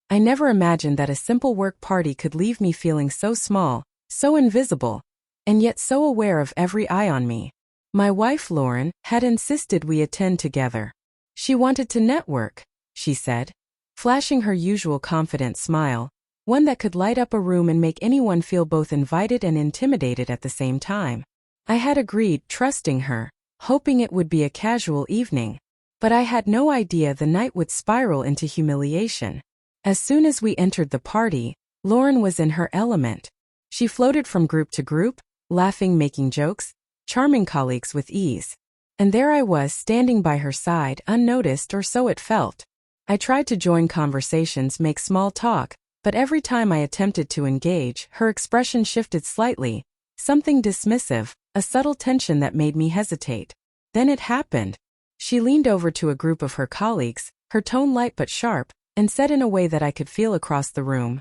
I never imagined that a simple work party could leave me feeling so small, so invisible, and yet so aware of every eye on me. My wife Lauren had insisted we attend together. She wanted to network, she said, flashing her usual confident smile, one that could light up a room and make anyone feel both invited and intimidated at the same time. I had agreed, trusting her, hoping it would be a casual evening. But I had no idea the night would spiral into humiliation. As soon as we entered the party, Lauren was in her element. She floated from group to group, laughing, making jokes, charming colleagues with ease. And there I was standing by her side, unnoticed, or so it felt. I tried to join conversations, make small talk, but every time I attempted to engage, her expression shifted slightly, something dismissive, a subtle tension that made me hesitate. Then it happened. She leaned over to a group of her colleagues, her tone light but sharp, and said in a way that I could feel across the room,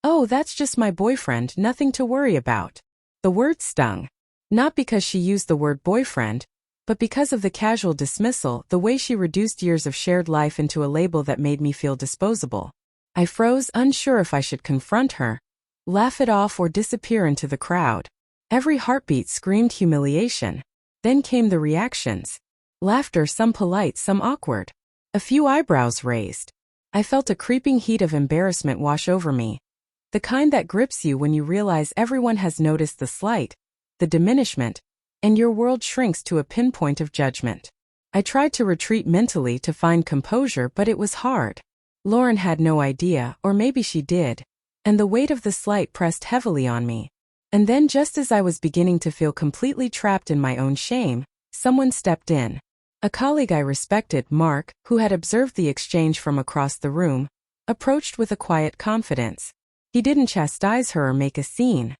"Oh, that's just my boyfriend, nothing to worry about." The word stung. Not because she used the word boyfriend, but because of the casual dismissal, the way she reduced years of shared life into a label that made me feel disposable. I froze, unsure if I should confront her, laugh it off, or disappear into the crowd. Every heartbeat screamed humiliation. Then came the reactions. Laughter, some polite, some awkward. A few eyebrows raised. I felt a creeping heat of embarrassment wash over me. The kind that grips you when you realize everyone has noticed the slight, the diminishment, and your world shrinks to a pinpoint of judgment. I tried to retreat mentally to find composure, but it was hard. Lauren had no idea, or maybe she did, and the weight of the slight pressed heavily on me. And then, just as I was beginning to feel completely trapped in my own shame, someone stepped in. A colleague I respected, Mark, who had observed the exchange from across the room, approached with a quiet confidence. He didn't chastise her or make a scene.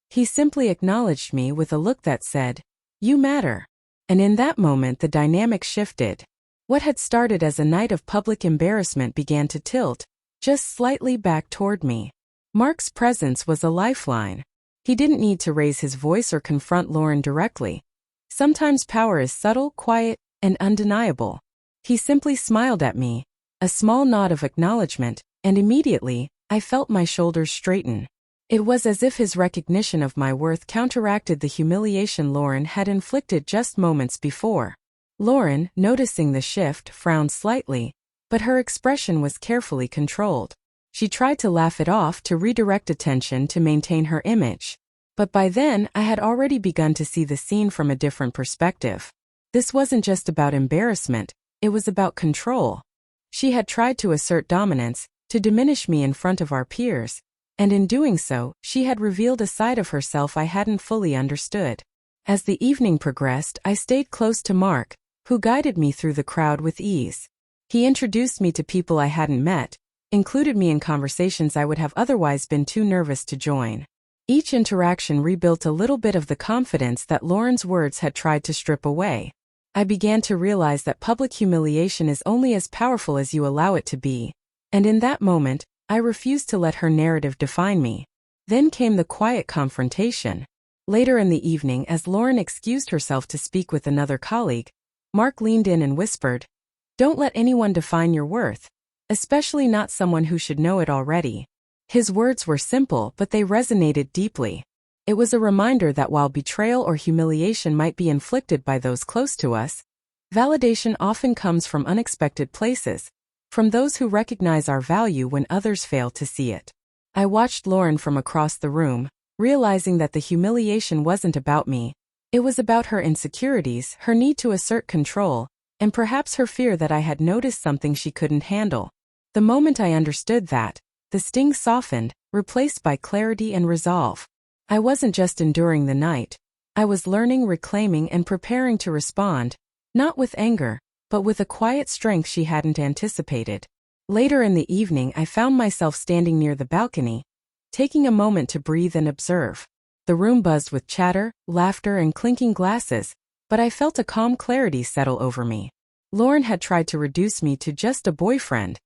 He simply acknowledged me with a look that said, "You matter." And in that moment the dynamic shifted. What had started as a night of public embarrassment began to tilt, just slightly back toward me. Mark's presence was a lifeline. He didn't need to raise his voice or confront Lauren directly. Sometimes power is subtle, quiet, and undeniable. He simply smiled at me, a small nod of acknowledgement, and immediately, I felt my shoulders straighten. It was as if his recognition of my worth counteracted the humiliation Lauren had inflicted just moments before. Lauren, noticing the shift, frowned slightly, but her expression was carefully controlled. She tried to laugh it off, to redirect attention, to maintain her image. But by then, I had already begun to see the scene from a different perspective. This wasn't just about embarrassment, it was about control. She had tried to assert dominance, to diminish me in front of our peers, and in doing so, she had revealed a side of herself I hadn't fully understood. As the evening progressed, I stayed close to Mark, who guided me through the crowd with ease. He introduced me to people I hadn't met, included me in conversations I would have otherwise been too nervous to join. Each interaction rebuilt a little bit of the confidence that Lauren's words had tried to strip away. I began to realize that public humiliation is only as powerful as you allow it to be, and in that moment, I refused to let her narrative define me. Then came the quiet confrontation. Later in the evening, as Lauren excused herself to speak with another colleague, Mark leaned in and whispered, "Don't let anyone define your worth, especially not someone who should know it already." His words were simple, but they resonated deeply. It was a reminder that while betrayal or humiliation might be inflicted by those close to us, validation often comes from unexpected places, from those who recognize our value when others fail to see it. I watched Lauren from across the room, realizing that the humiliation wasn't about me. It was about her insecurities, her need to assert control, and perhaps her fear that I had noticed something she couldn't handle. The moment I understood that, the sting softened, replaced by clarity and resolve. I wasn't just enduring the night. I was learning, reclaiming, and preparing to respond, not with anger, but with a quiet strength she hadn't anticipated. Later in the evening, I found myself standing near the balcony, taking a moment to breathe and observe. The room buzzed with chatter, laughter, and clinking glasses, but I felt a calm clarity settle over me. Lauren had tried to reduce me to just a boyfriend,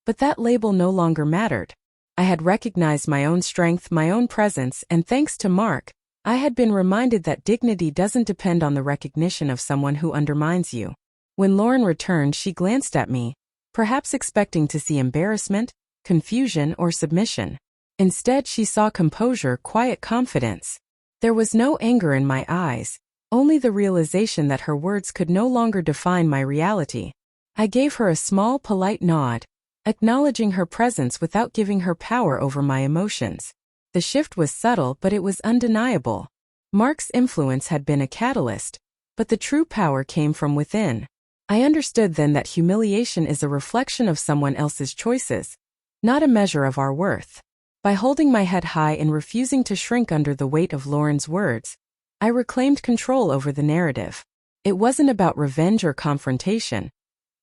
but that label no longer mattered. I had recognized my own strength, my own presence, and thanks to Mark, I had been reminded that dignity doesn't depend on the recognition of someone who undermines you. When Lauren returned, she glanced at me, perhaps expecting to see embarrassment, confusion, or submission. Instead, she saw composure, quiet confidence. There was no anger in my eyes, only the realization that her words could no longer define my reality. I gave her a small, polite nod, acknowledging her presence without giving her power over my emotions. The shift was subtle, but it was undeniable. Mark's influence had been a catalyst, but the true power came from within. I understood then that humiliation is a reflection of someone else's choices, not a measure of our worth. By holding my head high and refusing to shrink under the weight of Lauren's words, I reclaimed control over the narrative. It wasn't about revenge or confrontation.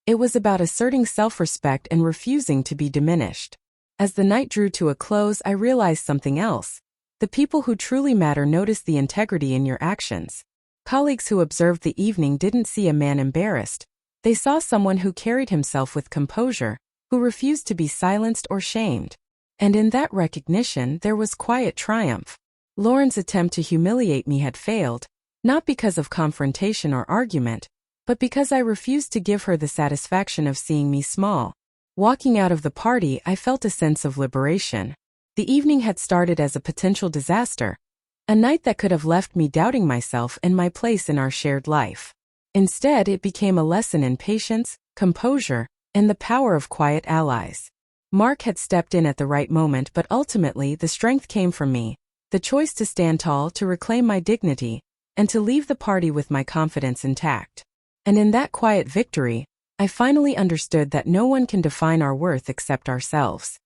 It was about asserting self-respect and refusing to be diminished. As the night drew to a close, I realized something else. The people who truly matter notice the integrity in your actions. Colleagues who observed the evening didn't see a man embarrassed. They saw someone who carried himself with composure, who refused to be silenced or shamed. And in that recognition, there was quiet triumph. Lauren's attempt to humiliate me had failed, not because of confrontation or argument, but because I refused to give her the satisfaction of seeing me small. Walking out of the party, I felt a sense of liberation. The evening had started as a potential disaster, a night that could have left me doubting myself and my place in our shared life. Instead, it became a lesson in patience, composure, and the power of quiet allies. Mark had stepped in at the right moment, but ultimately the strength came from me, the choice to stand tall, to reclaim my dignity, and to leave the party with my confidence intact. And in that quiet victory, I finally understood that no one can define our worth except ourselves.